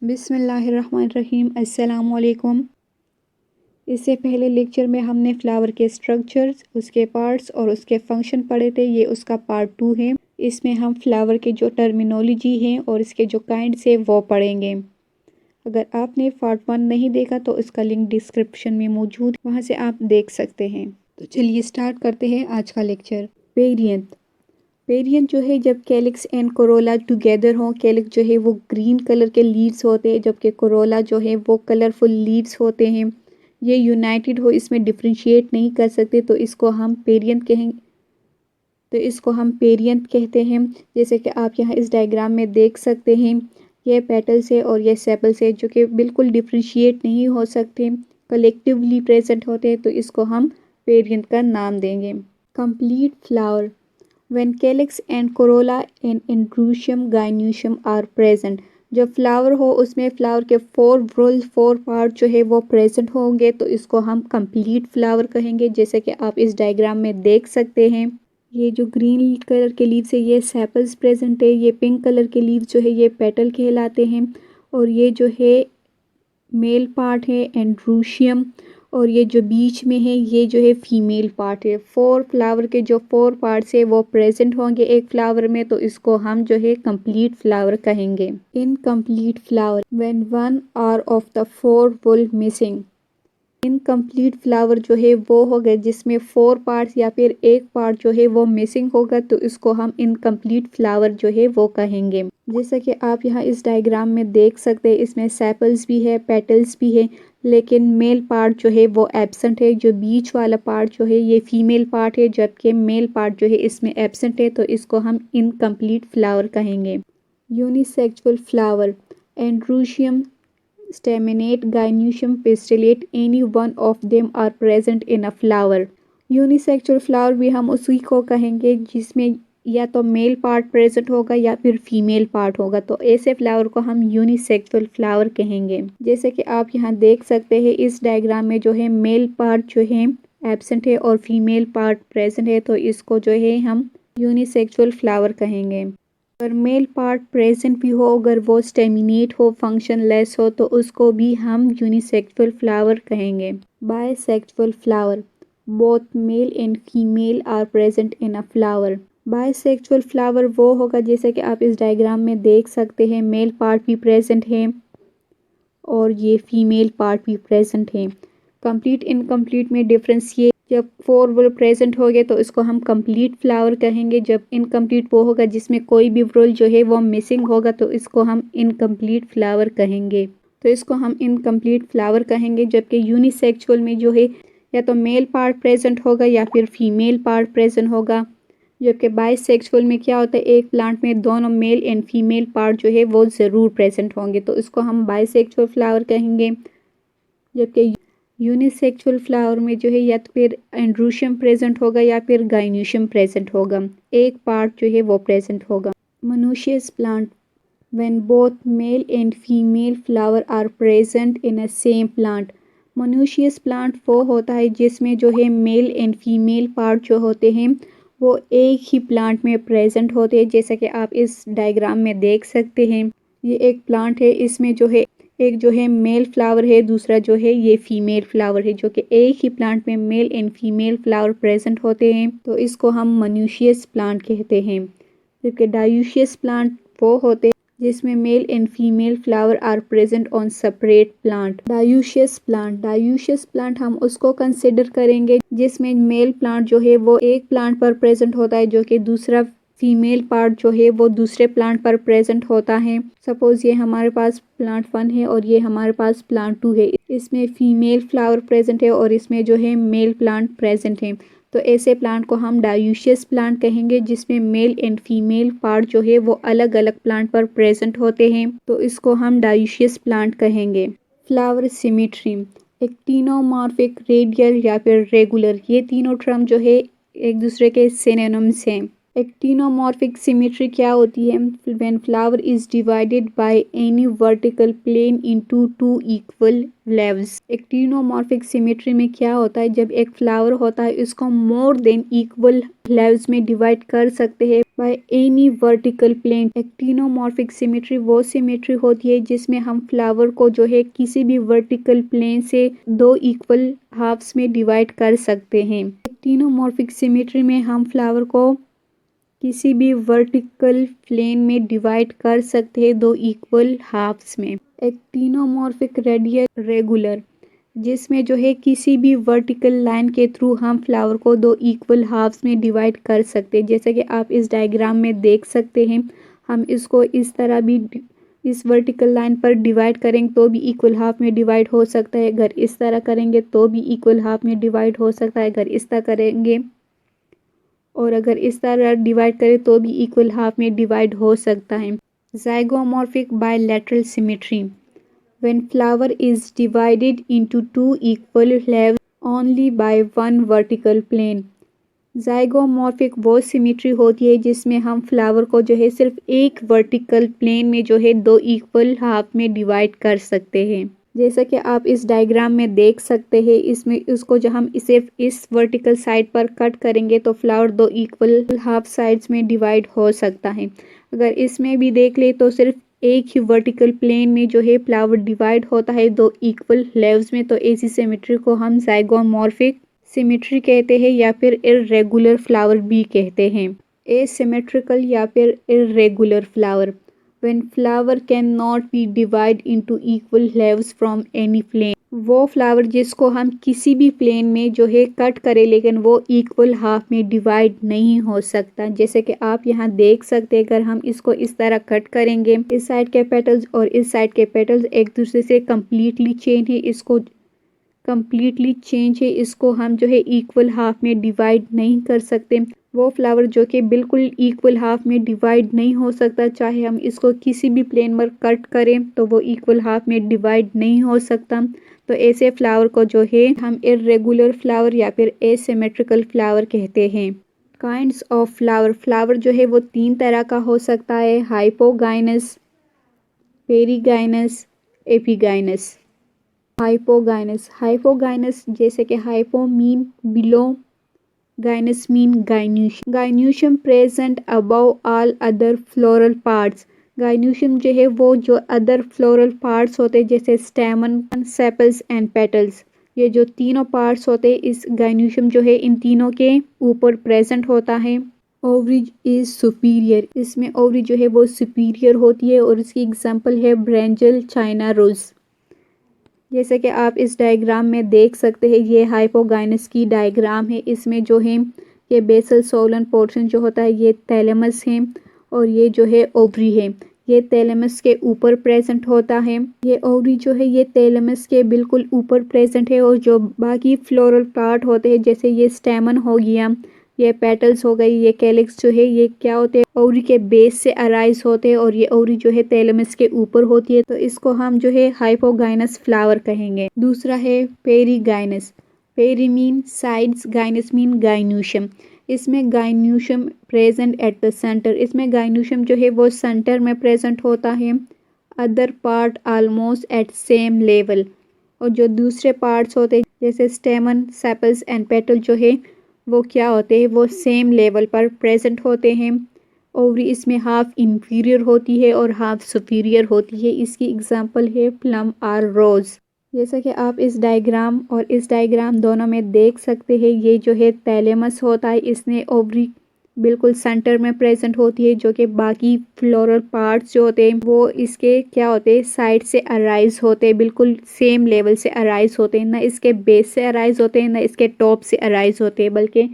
बिस्मिल्लाहिर्रहमानिर्रहीम। अस्सलामुअलैकुम। इससे पहले लेक्चर में हमने फ्लावर के स्ट्रक्चर्स, उसके पार्ट्स और उसके फंक्शन पढ़े थे। ये उसका पार्ट 2 है। इसमें हम फ्लावर के जो टर्मिनोलॉजी हैं और इसके जो काइंड्स है वो पढ़ेंगे। अगर आपने पार्ट 1 नहीं देखा तो इसका लिंक डिस्क्रिप्शन में मौजूद, वहाँ से आप देख सकते हैं। तो चलिए स्टार्ट करते हैं आज का लेक्चर। वेरिएंट। वेरिएंट जो है जब कैलिक्स एंड कोरोला टुगेदर हों। कैलिक्स जो है वो ग्रीन कलर के लीव्स होते हैं, जबकि कोरोला जो है वो कलरफुल लीव्स होते हैं। ये यूनाइटेड हो, इसमें डिफ्रेंशिएट नहीं कर सकते, तो इसको हम पेरियंट कहेंगे। तो इसको हम पेरियंट कहते हैं। जैसे कि आप यहाँ इस डायग्राम में देख सकते हैं, ये पेटल्स है और ये सेपल्स है जो कि बिल्कुल डिफ्रेंशिएट नहीं हो सकते, कलेक्टिवली प्रेजेंट होते हैं, तो इसको हम पेरियंट का नाम देंगे। Complete flower. When calyx and corolla and androecium gynoecium are present, जब फ्लावर हो उसमें फ्लावर के 4 पार्ट जो है वो प्रेजेंट होंगे, तो इसको हम कंप्लीट फ्लावर कहेंगे। जैसे कि आप इस डायग्राम में देख सकते हैं, ये जो ग्रीन कलर के लीव्स है ये सेपल्स प्रेजेंट है, ये पिंक कलर के लीव्स जो है ये पेटल कहलाते हैं, और ये जो है मेल पार्ट है एंड्रोशियम, और ये जो बीच में है ये जो है फीमेल पार्ट है। 4 फ्लावर के जो 4 पार्ट्स है वो प्रेजेंट होंगे एक फ्लावर में, तो इसको हम जो है कंप्लीट फ्लावर कहेंगे। Incomplete flower. When 1 or of the 4 whorl missing. Incomplete flower जो है वो होगा जिसमें 4 पार्ट्स या फिर एक पार्ट जो है वो मिसिंग होगा, तो इसको हम इनकम्प्लीट फ्लावर जो है वो कहेंगे। जैसा कि आप यहाँ इस डायग्राम में देख सकते हैं, इसमें सेपल्स भी है, पेटल्स भी है, लेकिन मेल पार्ट जो है वो एब्सेंट है। जो बीच वाला पार्ट जो है ये फीमेल पार्ट है, जबकि मेल पार्ट जो है इसमें एब्सेंट है, तो इसको हम इनकम्प्लीट फ्लावर कहेंगे। Unisexual flower. Androecium, staminate, gynoecium, pistillate, any one of them are present in a flower. Unisexual flower भी हम उसी को कहेंगे जिसमें या तो मेल पार्ट प्रेजेंट होगा या फिर फीमेल पार्ट होगा, तो ऐसे फ्लावर को हम यूनिसेक्सुअल फ्लावर कहेंगे। जैसे कि आप यहाँ देख सकते हैं इस डायग्राम में जो है मेल पार्ट जो है एब्सेंट है और फीमेल पार्ट प्रेजेंट है, तो इसको जो है हम यूनिसेक्सुअल फ्लावर कहेंगे। अगर मेल पार्ट प्रेजेंट भी हो, अगर वो स्टेमिनेट हो, फंक्शन लेस हो, तो उसको भी हम यूनिसेक्सुअल फ्लावर कहेंगे। Bisexual flower. Both male and female are present in a flower. Bisexual flower वो होगा जैसे कि आप इस डायग्राम में देख सकते हैं, मेल पार्ट भी प्रेजेंट है और ये फीमेल पार्ट भी प्रेजेंट है। कंप्लीट इनकम्प्लीट में डिफरेंस ये, जब 4 वुल प्रेजेंट हो गए तो इसको हम कंप्लीट फ्लावर कहेंगे। जब इनकम्प्लीट वो होगा जिसमें कोई भी वुल जो है वो मिसिंग होगा, तो इसको हम इनकम्प्लीट फ्लावर कहेंगे। तो इसको हम इनकम्प्लीट फ्लावर कहेंगे। जबकि यूनिसेक्सुअल में जो है या तो मेल पार्ट प्रेजेंट होगा या फिर फीमेल पार्ट प्रेजेंट होगा। जबकि बायसेक्सुअल में क्या होता है, एक प्लांट में दोनों मेल एंड फीमेल पार्ट जो है वो ज़रूर प्रेजेंट होंगे, तो इसको हम बायसेक्सुअल फ्लावर कहेंगे। जबकि यूनिसेक्सुअल फ्लावर में जो है या तो फिर एंड्रोशियम प्रेजेंट होगा या फिर गाइनोशियम प्रेजेंट होगा, एक पार्ट जो है वो प्रेजेंट होगा। Monoecious plant. When both male and female flower are present in a same plant. Monoecious plant वो होता है जिसमें जो है मेल एंड फीमेल पार्ट जो होते हैं वो एक ही प्लांट में प्रेजेंट होते हैं। जैसा कि आप इस डायग्राम में देख सकते हैं, ये एक प्लांट है, इसमें जो है एक जो है मेल फ्लावर है, दूसरा जो है ये फीमेल फ्लावर है, जो कि एक ही प्लांट में mail and female flower present होते हैं, तो इसको हम मोनोशियस प्लांट कहते हैं। जबकि डायोशियस प्लांट वो होते हैं जिसमें male and female flower are present on separate plant. Dioecious plant. Dioecious plant हम उसको कंसिडर करेंगे जिसमें मेल प्लांट जो है वो एक प्लांट पर प्रेजेंट होता है, जो कि दूसरा फीमेल पार्ट जो है वो दूसरे प्लांट पर प्रेजेंट होता है। सपोज ये हमारे पास प्लांट 1 है और ये हमारे पास प्लांट 2 है, इसमें फीमेल फ्लावर प्रेजेंट है और इसमें जो है मेल प्लांट प्रेजेंट है, तो ऐसे प्लांट को हम डायोशियस प्लांट कहेंगे जिसमें मेल एंड फीमेल पार्ट जो है वो अलग अलग प्लांट पर प्रेजेंट होते हैं, तो इसको हम डायोशियस प्लांट कहेंगे। Flower symmetry. एक्टिनोमॉर्फिक, रेडियल या फिर रेगुलर, ये तीनों टर्म जो है एक दूसरे के सिनोनिम्स हैं। एक्टिनोमॉर्फिक सिमेट्री क्या होती है? When flower is divided by any vertical plane into two equal halves. Actinomorphic symmetry में क्या होता है? जब एक फ्लावर होता है इसको मोर देन इक्वल लेव्स में डिवाइड कर सकते हैं by any vertical plane. Actinomorphic symmetry वो सिमेट्री होती है जिसमें हम फ्लावर को जो है किसी भी वर्टिकल प्लेन से दो इक्वल हाफ्स में डिवाइड कर सकते हैं। एक्टिनोमॉर्फिक सिमेट्री में हम फ्लावर को किसी भी वर्टिकल प्लेन में डिवाइड कर सकते हैं दो इक्वल हाफ्स में। एक्टिनोमॉर्फिक रेडियल रेगुलर जिसमें जो है किसी भी वर्टिकल लाइन के थ्रू हम फ्लावर को दो इक्वल हाफ्स में डिवाइड कर सकते हैं। जैसे कि आप इस डायग्राम में देख सकते हैं, हम इसको इस तरह भी इस वर्टिकल लाइन पर डिवाइड करेंगे तो भी इक्वल हाफ में डिवाइड हो सकता है। अगर इस तरह करेंगे तो भी इक्वल हाफ में डिवाइड हो सकता है। अगर इस तरह करेंगे और अगर इस तरह डिवाइड करें तो भी इक्वल हाफ में डिवाइड हो सकता है। Zygomorphic bilateral symmetry when flower is divided into two equal leaves only by one vertical plane। ज़ाइगोमॉर्फिक वो सिमेट्री होती है जिसमें हम फ्लावर को जो है सिर्फ एक वर्टिकल प्लेन में जो है दो इक्वल हाफ में डिवाइड कर सकते हैं। जैसा कि आप इस डायग्राम में देख सकते हैं, इसमें उसको जो हम सिर्फ इस वर्टिकल साइड पर कट करेंगे तो फ्लावर दो इक्वल हाफ साइड्स में डिवाइड हो सकता है। अगर इसमें भी देख ले तो सिर्फ एक ही वर्टिकल प्लेन में जो है फ्लावर डिवाइड होता है दो इक्वल लेव्स में। तो ऐसी सिमेट्री को हम ज़ाइगोमॉर्फिक सिमेट्री कहते हैं या फिर इर्रेगुलर फ्लावर भी कहते हैं। एसिमेट्रिकल या फिर irregular flower when flower cannot be divided into equal leaves from any plane। वो फ्लावर जिसको हम किसी भी प्लेन में जो है कट करें लेकिन वो इक्वल हाफ में डिवाइड नहीं हो सकता। जैसे कि आप यहाँ देख सकते हैं, अगर हम इसको इस तरह कट करेंगे, इस साइड के पेटल्स और इस साइड के पेटल्स एक दूसरे से कम्प्लीटली चेंज है, इसको हम जो है इक्वल हाफ में डिवाइड नहीं कर सकते। वो फ्लावर जो कि बिल्कुल इक्वल हाफ में डिवाइड नहीं हो सकता, चाहे हम इसको किसी भी प्लेन पर कट करें तो वो इक्वल हाफ में डिवाइड नहीं हो सकता। तो ऐसे फ्लावर को जो है हम इर्रेगुलर फ्लावर या फिर एसिमेट्रिकल फ्लावर कहते हैं। काइंड्स ऑफ फ्लावर जो है वो तीन तरह का हो सकता है, हाइपोगाइनस, पेरीगाइनस, एपीगाइनस। हाइपोगाइनस जैसे कि hypo mean below, gynous mean gynoecium. Gynoecium present above all other floral parts. Gynoecium जो है वो जो अदर फ्लोरल पार्ट्स होते हैं जैसे स्टेमन, सेपल्स एंड पेटल्स, ये जो तीनों पार्ट्स होते हैं इस गाइन्यूशियम जो है इन तीनों के ऊपर प्रेजेंट होता है। ओवरी इज सुपीरियर, इसमें ओवरी जो है वो सुपीरियर होती है और इसकी एग्जांपल है ब्रेंजल, चाइना रोज। जैसे कि आप इस डायग्राम में देख सकते हैं, ये हाइपोगाइनस की डायग्राम है। इसमें जो है ये बेसल सोलन पोर्शन जो होता है ये थैलेमस है और ये जो है ओवरी है, ये थैलेमस के ऊपर प्रेजेंट होता है। ये ओवरी जो है ये थैलेमस के बिल्कुल ऊपर प्रेजेंट है और जो बाकी फ्लोरल पार्ट होते हैं जैसे ये स्टेमन हो गया, ये पेटल्स हो गई, ये कैलिक्स जो है ये क्या होते हैं ओवरी के बेस से अराइज होते हैं और ये ओवरी जो है थैलेमस के ऊपर होती है। तो इसको हम जो है हाइपोगाइनस फ्लावर कहेंगे। दूसरा है perigynous. Peri mean sides, gynous mean gynoecium. इसमें gynoecium present at the centre, इसमें गाइन्यूशियम जो है वो सेंटर में प्रेजेंट होता है। Other part almost at same level, और जो दूसरे पार्ट्स होते हैं जैसे स्टेमन, सेपल्स एंड पेटल जो है वो क्या होते हैं वो सेम लेवल पर प्रेजेंट होते हैं। ओवरी इसमें हाफ इंफीरियर होती है और हाफ सुपीरियर होती है। इसकी एग्जांपल है प्लम और रोज। जैसा कि आप इस डायग्राम और इस डायग्राम दोनों में देख सकते हैं, ये जो है थैलेमस होता है, इसमें ओवरी बिल्कुल सेंटर में प्रेजेंट होती है, जो कि बाकी फ्लोरल पार्ट्स जो होते हैं वो इसके क्या होते हैं साइड से अराइज होते हैं, बिल्कुल सेम लेवल से अराइज होते हैं, ना इसके बेस से अराइज होते हैं ना इसके टॉप से अराइज होते हैं, बल्कि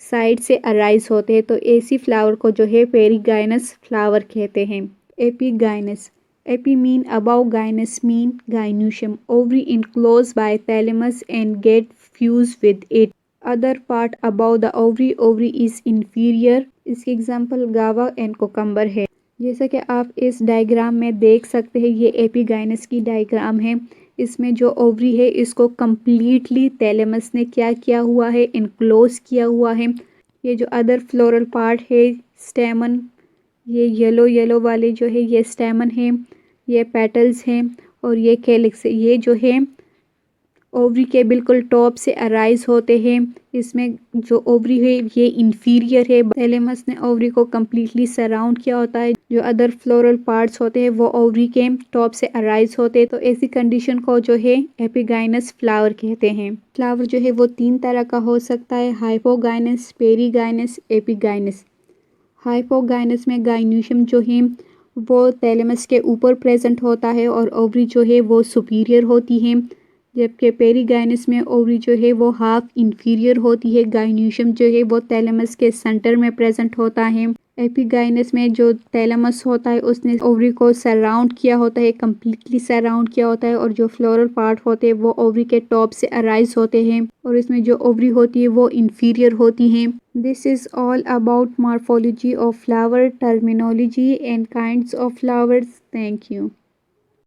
साइड से अराइज होते हैं। तो ऐसी फ्लावर को जो है पेरीगाइनस फ्लावर कहते हैं। Epigynous, epi mean above, gynous mean gynoecium. Ovary enclose by thalamus and get fuse with it. Other part above the ovary, ovary is inferior. इसकी एग्जांपल गावा एंड कोकम्बर है। जैसा कि आप इस डायग्राम में देख सकते हैं, ये एपीगाइनस की डायग्राम है। इसमें जो ओवरी है इसको कम्प्लीटली थैलेमस ने क्या किया हुआ है, इनक्लोज किया हुआ है। ये जो अदर फ्लोरल पार्ट है स्टेमन, ये येलो येलो वाले जो है ये स्टेमन है, ये पेटल्स हैं और ये कैलिक्स है। ये जो है ओवरी के बिल्कुल टॉप से अराइज होते हैं। इसमें जो ओवरी है ये इंफीरियर है। थैलेमस ने ओवरी को कम्प्लीटली सराउंड किया होता है। जो अदर फ्लोरल पार्ट्स होते हैं वो ओवरी के टॉप से अराइज होते हैं। तो ऐसी कंडीशन को जो है एपिगाइनस फ्लावर कहते हैं। फ्लावर जो है वो 3 तरह का हो सकता है, हाइपोगाइनस, पेरीगाइनस, एपिगाइनस। हाइपोगाइनस में गाइन्यूशियम जो है वो थैलेमस के ऊपर प्रेजेंट होता है और ओवरी जो है वो सुपीरियर होती है, जबकि पेरीगाइनस में ओवरी जो है वो हाफ इंफीरियर होती है। गाइन्यूशियम जो है वो थैलेमस के सेंटर में प्रेजेंट होता है। एपिगाइनस में जो थैलेमस होता है उसने ओवरी को सराउंड किया होता है, कम्प्लीटली सराउंड किया होता है और जो फ्लोरल पार्ट होते हैं वो ओवरी के टॉप से अराइज होते हैं और इसमें जो ओवरी होती है वो इंफीरियर होती हैं। This is all about morphology of flower, terminology and kinds of flowers. Thank you.